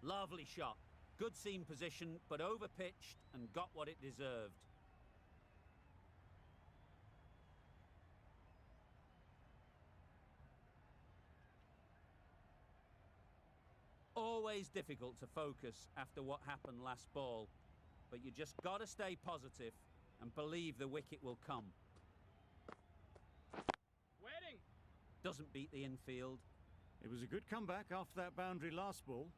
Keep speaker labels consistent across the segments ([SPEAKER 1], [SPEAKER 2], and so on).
[SPEAKER 1] Lovely shot. Good seam position, but over-pitched and got what it deserved. Always difficult to focus after what happened last ball, but you just got to stay positive and believe the wicket will come.
[SPEAKER 2] Wedding!
[SPEAKER 1] Doesn't beat the infield.
[SPEAKER 3] It was a good comeback after that boundary last ball.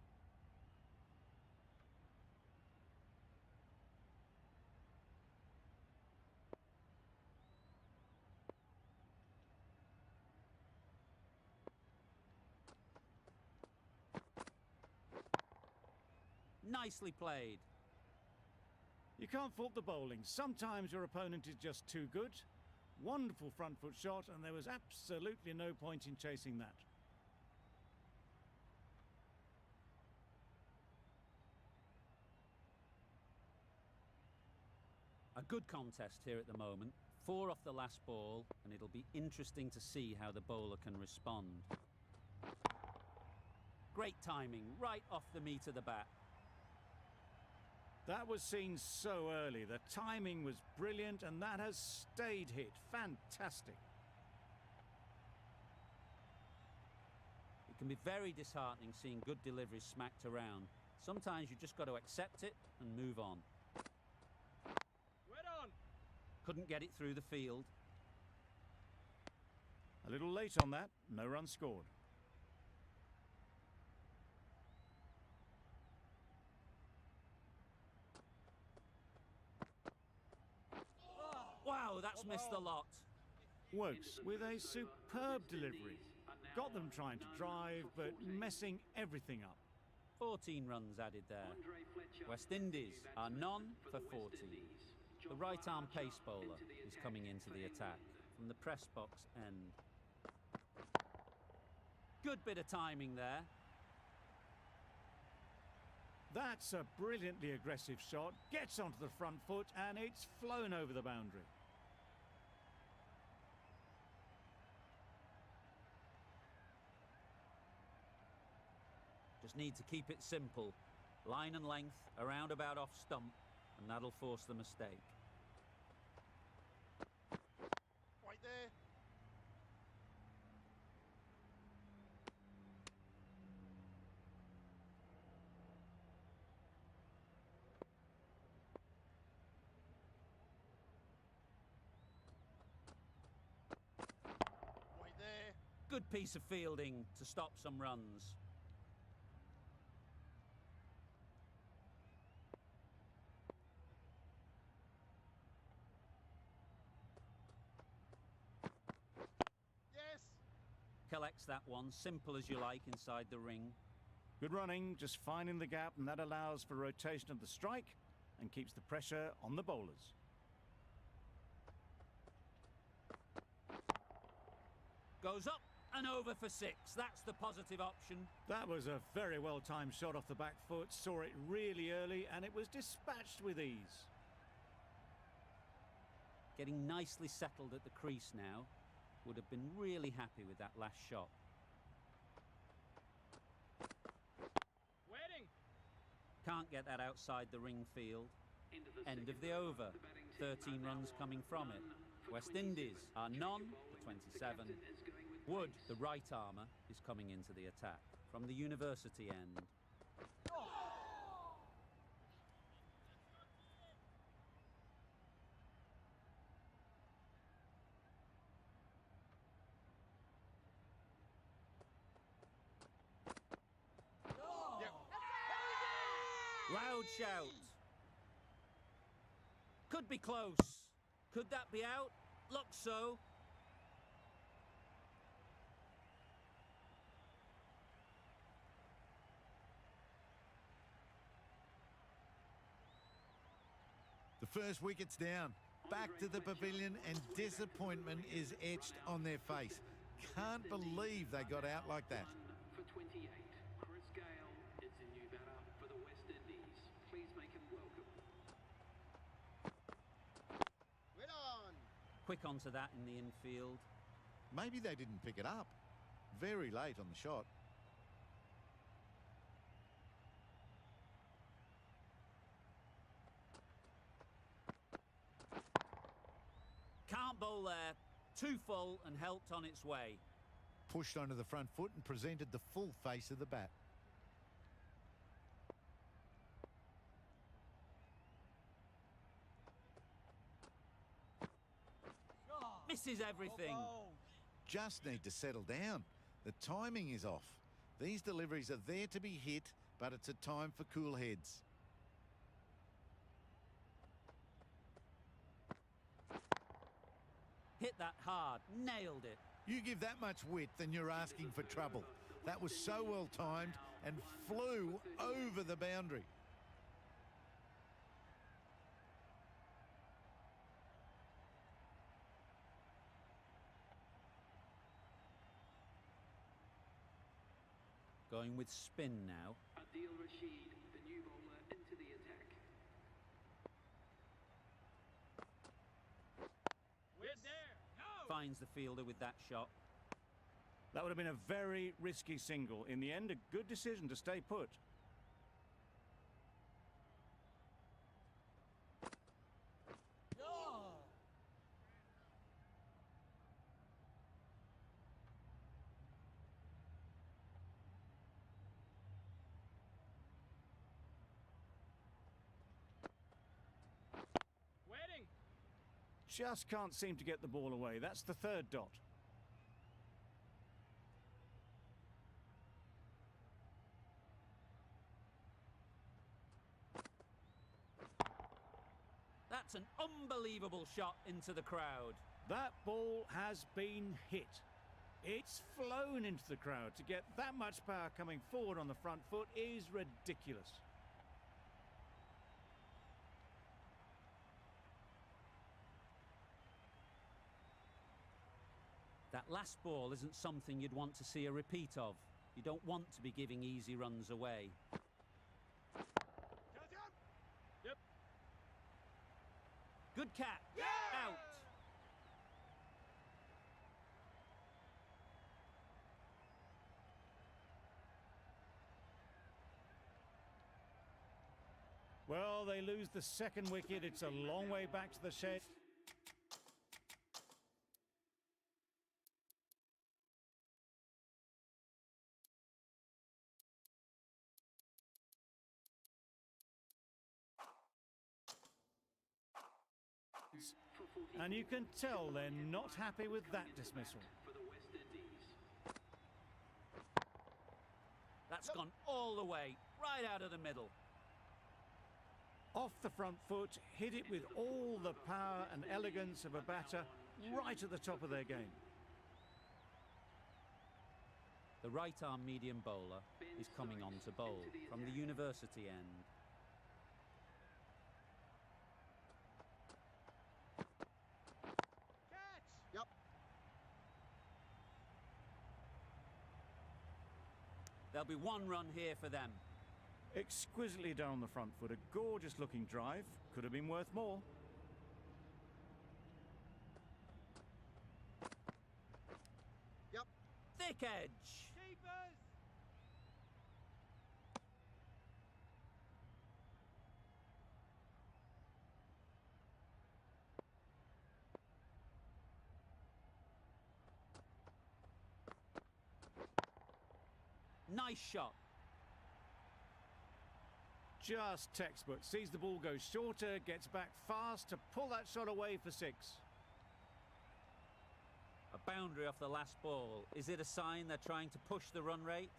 [SPEAKER 1] Nicely played.
[SPEAKER 3] You can't fault the bowling. Sometimes your opponent is just too good. Wonderful front foot shot, and there was absolutely no point in chasing that.
[SPEAKER 1] A good contest here at the moment. 4 off the last ball, and it'll be interesting to see how the bowler can respond. Great timing, right off the meat of the bat.
[SPEAKER 3] That was seen so early. The timing was brilliant, and that has stayed hit. Fantastic.
[SPEAKER 1] It can be very disheartening seeing good deliveries smacked around. Sometimes you just got to accept it and move on.
[SPEAKER 2] Wet on!
[SPEAKER 1] Couldn't get it through the field.
[SPEAKER 3] A little late on that. No run scored.
[SPEAKER 1] Wow, that's missed the lot.
[SPEAKER 3] Wokes with a superb delivery. Got them trying to drive, but messing everything up.
[SPEAKER 1] 14 runs added there. West Indies are none for 14. The right-arm pace bowler is coming into the attack from the press box end. Good bit of timing there.
[SPEAKER 3] That's a brilliantly aggressive shot. Gets onto the front foot, and it's flown over the boundary.
[SPEAKER 1] Just need to keep it simple. Line and length, around about off stump, and that'll force the mistake.
[SPEAKER 2] Right there. Right there.
[SPEAKER 1] Good piece of fielding to stop some runs. Collects that one, simple as you like, inside the ring.
[SPEAKER 3] Good running, just finding the gap, and that allows for rotation of the strike and keeps the pressure on the bowlers.
[SPEAKER 1] Goes up and over for 6. That's the positive option.
[SPEAKER 3] That was a very well-timed shot off the back foot. Saw it really early, and it was dispatched with ease.
[SPEAKER 1] Getting nicely settled at the crease now. Would have been really happy with that last shot.
[SPEAKER 2] Wedding!
[SPEAKER 1] Can't get that outside the ring field. End of the over. 13 runs coming from it. West Indies are none for 27. Wood, the right armour, is coming into the attack from the university end. Loud shout. Could be close. Could that be out? Looks so.
[SPEAKER 4] The first wicket's down. Back to the pavilion, and disappointment is etched on their face. Can't believe they got out like that.
[SPEAKER 5] For 28, Chris Gale is the new batter for the West Indies. Please make him welcome.
[SPEAKER 2] Wet on!
[SPEAKER 1] Quick onto that in the infield.
[SPEAKER 4] Maybe they didn't pick it up. Very late on the shot.
[SPEAKER 1] hole there. Too full and helped on its way.
[SPEAKER 4] Pushed onto the front foot and presented the full face of the bat.
[SPEAKER 1] Misses everything.
[SPEAKER 4] Just need to settle down. The timing is off. These deliveries are there to be hit, but it's a time for cool heads.
[SPEAKER 1] Hit that hard. Nailed it.
[SPEAKER 4] You give that much width and you're asking for trouble. That was so well timed and flew over the boundary.
[SPEAKER 1] Going with spin now.
[SPEAKER 5] Adil Rashid, the new bowler, into the attack.
[SPEAKER 2] We're there. Go.
[SPEAKER 1] Finds the fielder with that shot.
[SPEAKER 3] That would have been a very risky single. In the end, a good decision to stay put.
[SPEAKER 2] Waiting.
[SPEAKER 3] Just can't seem to get the ball away. That's the third dot.
[SPEAKER 1] That's an unbelievable shot into the crowd.
[SPEAKER 3] That ball has been hit. It's flown into the crowd. To get that much power coming forward on the front foot is ridiculous.
[SPEAKER 1] That last ball isn't something you'd want to see a repeat of. You don't want to be giving easy runs away.
[SPEAKER 2] Yep.
[SPEAKER 1] Good catch.
[SPEAKER 2] Yeah!
[SPEAKER 1] Out.
[SPEAKER 3] Well, they lose the second wicket. It's a long way back to the shed. And you can tell they're not happy with that dismissal.
[SPEAKER 5] For the West Indies.
[SPEAKER 1] That's gone all the way, right out of the middle.
[SPEAKER 3] Off the front foot, hit it with all the power and elegance of a batter right at the top of their game.
[SPEAKER 1] The right-arm medium bowler is coming on to bowl from the university end.
[SPEAKER 2] Catch. Yep.
[SPEAKER 1] There'll be one run here for them.
[SPEAKER 3] Exquisitely done on the front foot. A gorgeous looking drive. Could have been worth more.
[SPEAKER 2] Yep.
[SPEAKER 1] Thick edge.
[SPEAKER 2] Keepers.
[SPEAKER 1] Nice shot.
[SPEAKER 3] Just textbook. Sees the ball go shorter, gets back fast to pull that shot away for six.
[SPEAKER 1] A boundary off the last ball. Is it a sign they're trying to push the run rate?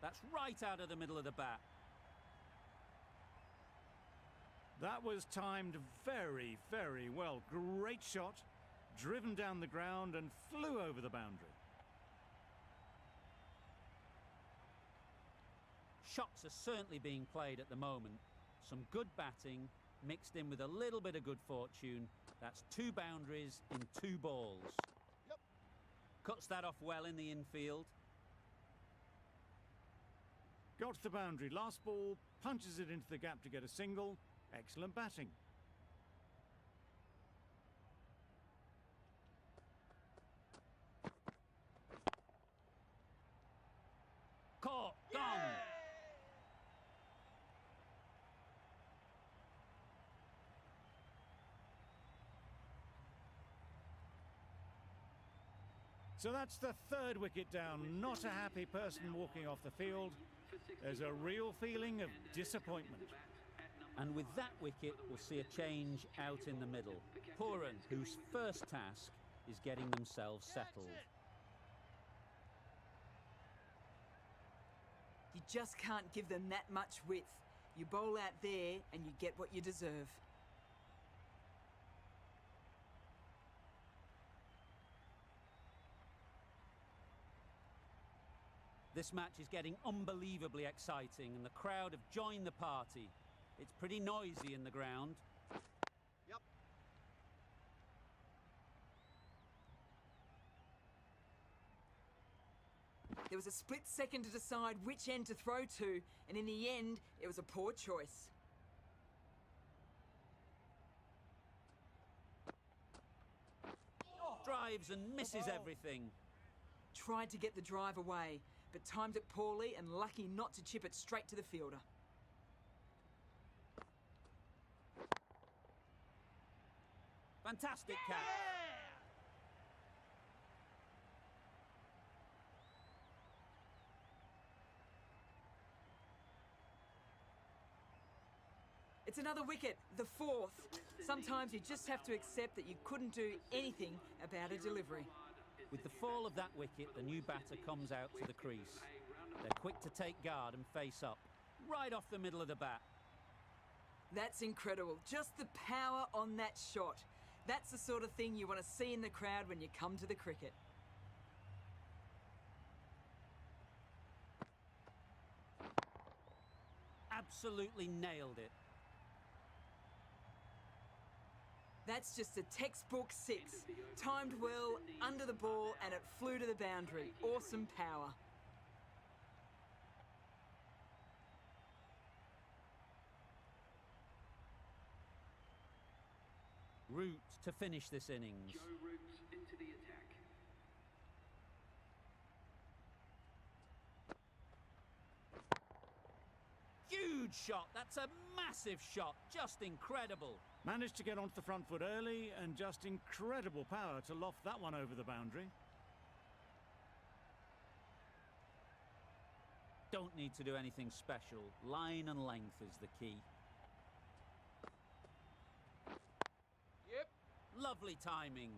[SPEAKER 1] That's right out of the middle of the bat.
[SPEAKER 3] That was timed very, very well. Great shot. Driven down the ground and flew over the boundary.
[SPEAKER 1] Shots are certainly being played at the moment. Some good batting mixed in with a little bit of good fortune. That's 2 boundaries in 2 balls.
[SPEAKER 2] Yep.
[SPEAKER 1] Cuts that off well in the infield.
[SPEAKER 3] Got to the boundary. Last ball, punches it into the gap to get a single. Excellent batting.
[SPEAKER 1] Caught. Gone.
[SPEAKER 3] So that's the third wicket down. Not a happy person walking off the field. There's a real feeling of disappointment.
[SPEAKER 1] And with that wicket, we'll see a change out in the middle. Pooran, whose first task is getting themselves settled.
[SPEAKER 6] You just can't give them that much width. You bowl out there and you get what you deserve.
[SPEAKER 1] This match is getting unbelievably exciting and the crowd have joined the party. It's pretty noisy in the ground.
[SPEAKER 2] Yep.
[SPEAKER 6] There was a split second to decide which end to throw to, and in the end, it was a poor choice.
[SPEAKER 1] Drives and misses everything.
[SPEAKER 6] Tried to get the drive away, but timed it poorly and lucky not to chip it straight to the fielder.
[SPEAKER 1] Fantastic catch.
[SPEAKER 6] It's another wicket, the fourth. Sometimes you just have to accept that you couldn't do anything about a delivery.
[SPEAKER 1] With the fall of that wicket, the new batter comes out to the crease. They're quick to take guard and face up, right off the middle of the bat.
[SPEAKER 6] That's incredible. Just the power on that shot. That's the sort of thing you want to see in the crowd when you come to the cricket.
[SPEAKER 1] Absolutely nailed it.
[SPEAKER 6] That's just a textbook six. Timed well, under the ball, and it flew to the boundary. Awesome power.
[SPEAKER 1] Root to finish this innings.
[SPEAKER 5] Joe Root into the attack.
[SPEAKER 1] Huge shot. That's a massive shot. Just incredible.
[SPEAKER 3] Managed to get onto the front foot early and just incredible power to loft that one over the boundary.
[SPEAKER 1] Don't need to do anything special. Line and length is the key.
[SPEAKER 2] Yep.
[SPEAKER 1] Lovely timing.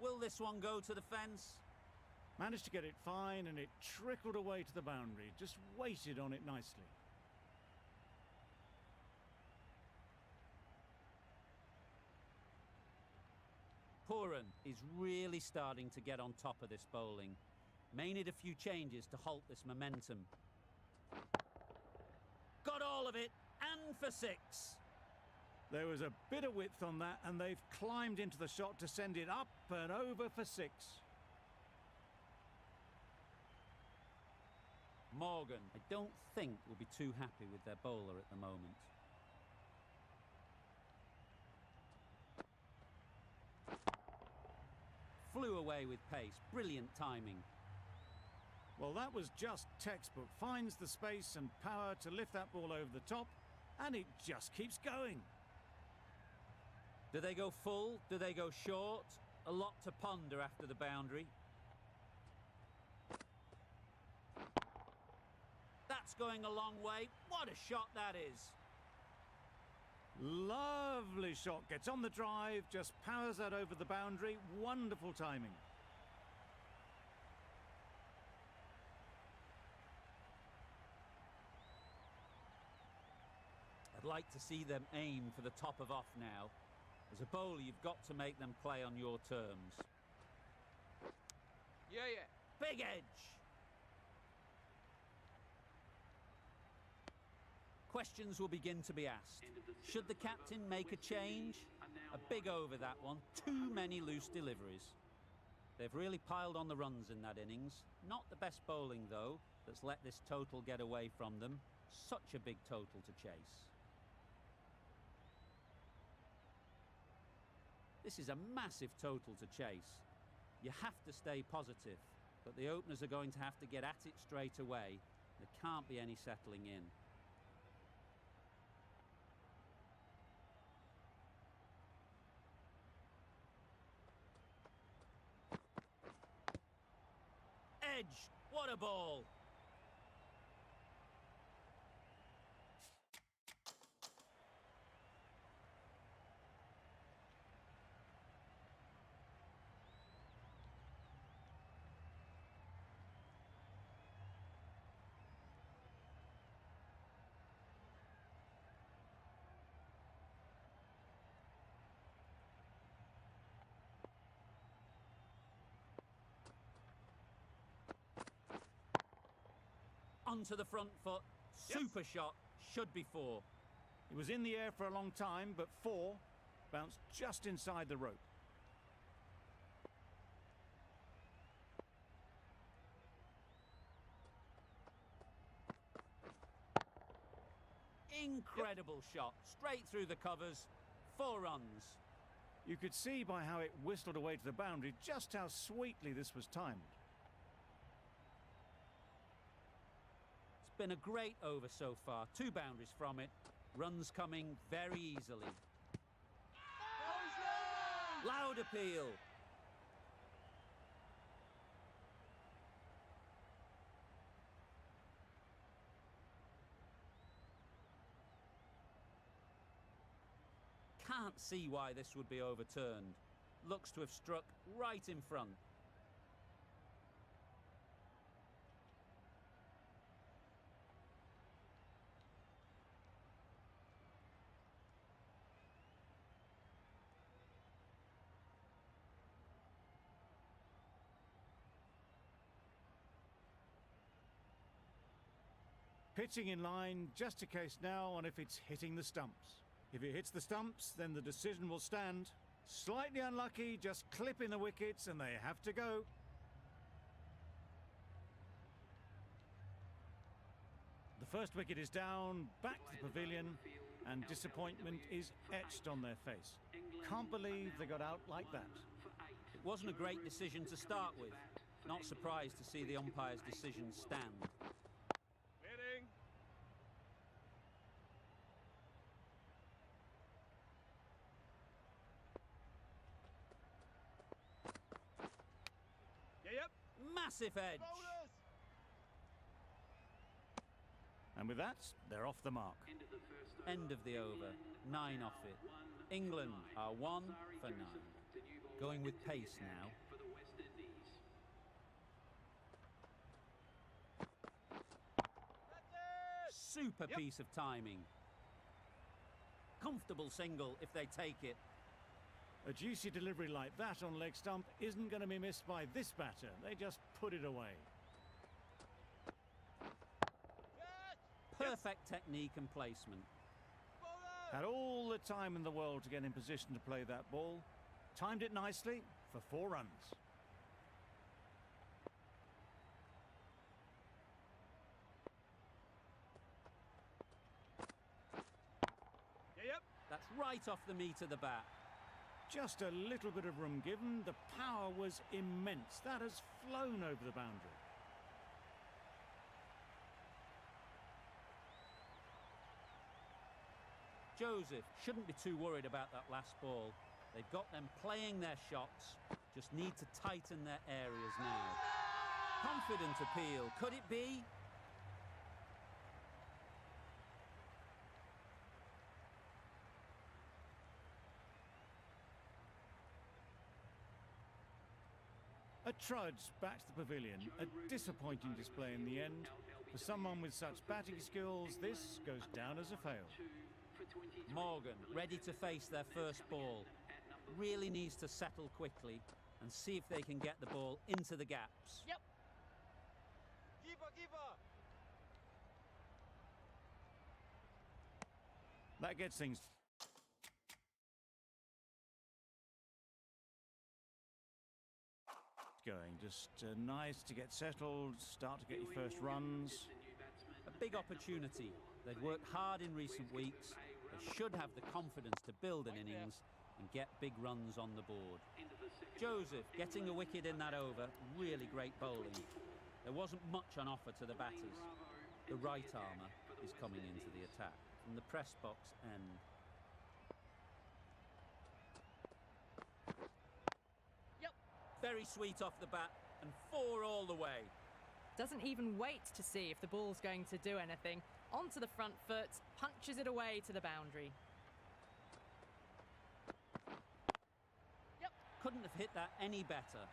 [SPEAKER 1] Will this one go to the fence?
[SPEAKER 3] Managed to get it fine and it trickled away to the boundary. Just waited on it nicely.
[SPEAKER 1] Pooran is really starting to get on top of this bowling. May need a few changes to halt this momentum. Got all of it, and for six.
[SPEAKER 3] There was a bit of width on that and they've climbed into the shot to send it up and over for six.
[SPEAKER 1] Morgan, I don't think will be too happy with their bowler at the moment. Flew away with pace. Brilliant timing.
[SPEAKER 3] Well, that was just textbook. Finds the space and power to lift that ball over the top, and it just keeps going.
[SPEAKER 1] Do they go full? Do they go short? A lot to ponder after the boundary. That's going a long way. What a shot that is.
[SPEAKER 3] Lovely shot. Gets on the drive, just powers that over the boundary. Wonderful timing.
[SPEAKER 1] I'd like to see them aim for the top of off now. As a bowler, you've got to make them play on your terms.
[SPEAKER 2] Yeah.
[SPEAKER 1] Big edge. Questions will begin to be asked. Should the captain make a change? A big over that one. Too many loose deliveries. They've really piled on the runs in that innings. Not the best bowling, though, that's let this total get away from them. Such a big total to chase. This is a massive total to chase. You have to stay positive, but the openers are going to have to get at it straight away. There can't be any settling in. edge. What a ball. Onto the front foot. Super shot. Should be 4.
[SPEAKER 3] He was in the air for a long time, but 4 bounced just inside the rope.
[SPEAKER 1] Incredible shot. Straight through the covers. 4 runs.
[SPEAKER 3] You could see by how it whistled away to the boundary just how sweetly this was timed.
[SPEAKER 1] It's been a great over so far. 2 boundaries from it. Runs coming very easily. Loud appeal. Can't see why this would be overturned. Looks to have struck right in front.
[SPEAKER 3] Pitching in line, just a case now on if it's hitting the stumps. If it hits the stumps, then the decision will stand. Slightly unlucky, just clipping the wickets and they have to go. The first wicket is down, back to the pavilion, and disappointment is etched on their face. Can't believe they got out like that.
[SPEAKER 1] It wasn't a great decision to start with. Not surprised to see the umpire's decision stand. Massive edge.
[SPEAKER 3] And with that, they're off the mark.
[SPEAKER 1] End of the over. 9 off it. England are 1 for 9. Going with pace now. Super piece of timing. Comfortable single if they take it.
[SPEAKER 3] A juicy delivery like that on leg stump isn't going to be missed by this batter. They just put it away.
[SPEAKER 1] Perfect technique and placement.
[SPEAKER 3] Had all the time in the world to get in position to play that ball. Timed it nicely for 4 runs.
[SPEAKER 1] That's right off the meat of the bat.
[SPEAKER 3] Just a little bit of room given. The power was immense. That has flown over the boundary.
[SPEAKER 1] Joseph shouldn't be too worried about that last ball. They've got them playing their shots. Just need to tighten their areas now. Confident appeal. Could it be?
[SPEAKER 3] A trudge back to the pavilion. A disappointing display in the end. For someone with such batting skills, this goes down as a fail.
[SPEAKER 1] Morgan ready to face their first ball. Really needs to settle quickly and see if they can get the ball into the gaps.
[SPEAKER 2] Yep. Keeper.
[SPEAKER 3] That gets things going. Just nice to get settled, start to get your first runs.
[SPEAKER 1] A big opportunity. They've worked hard in recent weeks. They should have the confidence to build an innings and get big runs on the board. Joseph getting a wicket in that over. Really great bowling. There wasn't much on offer to the batters. The right armour is coming into the attack from the press box end. Very sweet off the bat and 4 all the way.
[SPEAKER 7] Doesn't even wait to see if the ball's going to do anything. Onto the front foot, punches it away to the boundary.
[SPEAKER 1] Couldn't have hit that any better.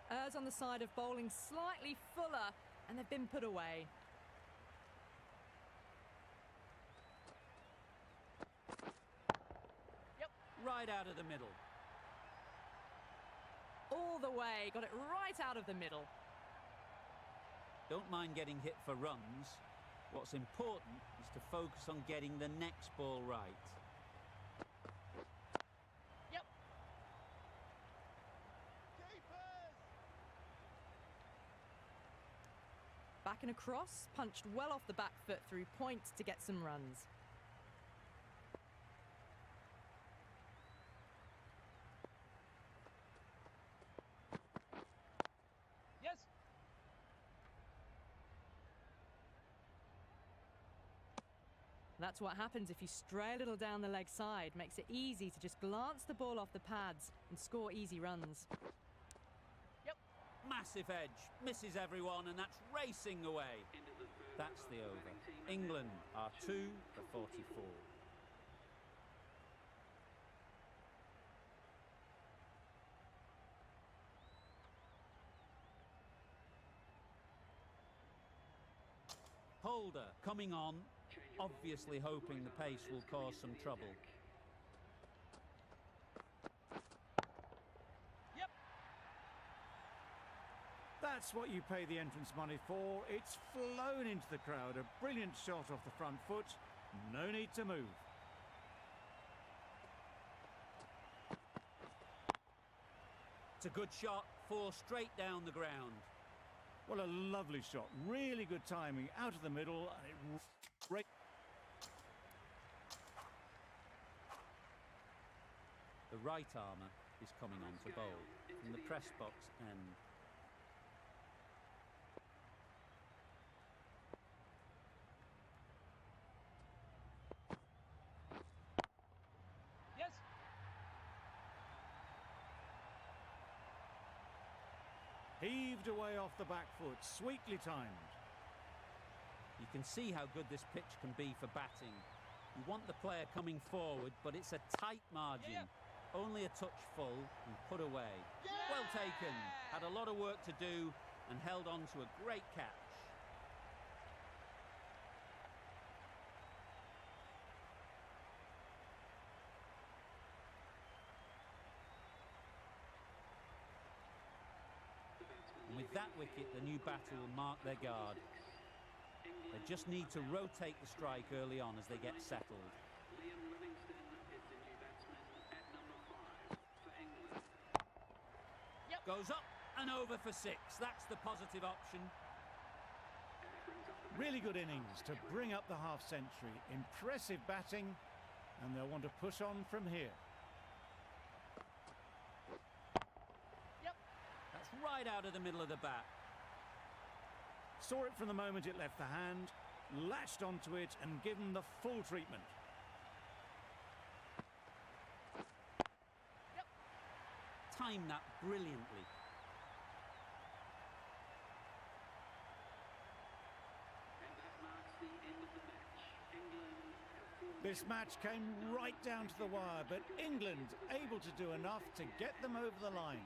[SPEAKER 7] Errs on the side of bowling slightly fuller, and they've been put away.
[SPEAKER 1] Right out of the middle.
[SPEAKER 7] All the way, got it right out of the middle.
[SPEAKER 1] Don't mind getting hit for runs. What's important is to focus on getting the next ball right.
[SPEAKER 7] Back and across, punched well off the back foot through point to get some runs.
[SPEAKER 2] Yes.
[SPEAKER 7] That's what happens if you stray a little down the leg side. Makes it easy to just glance the ball off the pads and score easy runs.
[SPEAKER 1] Massive edge, misses everyone, and that's racing away. That's the over. England are 2 for 44. Holder coming on, obviously hoping the pace will cause some trouble.
[SPEAKER 3] That's what you pay the entrance money for. It's flown into the crowd. A brilliant shot off the front foot. No need to move.
[SPEAKER 1] It's a good shot, 4 straight down the ground.
[SPEAKER 3] Well, a lovely shot. Really good timing. Out of the middle. And it
[SPEAKER 1] The right armour is coming on to bowl from the press box end.
[SPEAKER 3] heaved away off the back foot, sweetly timed.
[SPEAKER 1] You can see how good this pitch can be for batting. You want the player coming forward, but it's a tight margin. Only a touch full and put away. Well taken. Had a lot of work to do and held on to a great catch. And with that wicket, the new batter will mark their guard. They just need to rotate the strike early on as they get settled. Goes up and over for 6. That's the positive option.
[SPEAKER 3] Really good innings to bring up the half-century. Impressive batting, and they'll want to push on from here.
[SPEAKER 1] That's right out of the middle of the bat.
[SPEAKER 3] Saw it from the moment it left the hand, latched onto it and given the full treatment.
[SPEAKER 1] Timed that brilliantly.
[SPEAKER 3] This match came right down to the wire, but England able to do enough to get them over the line.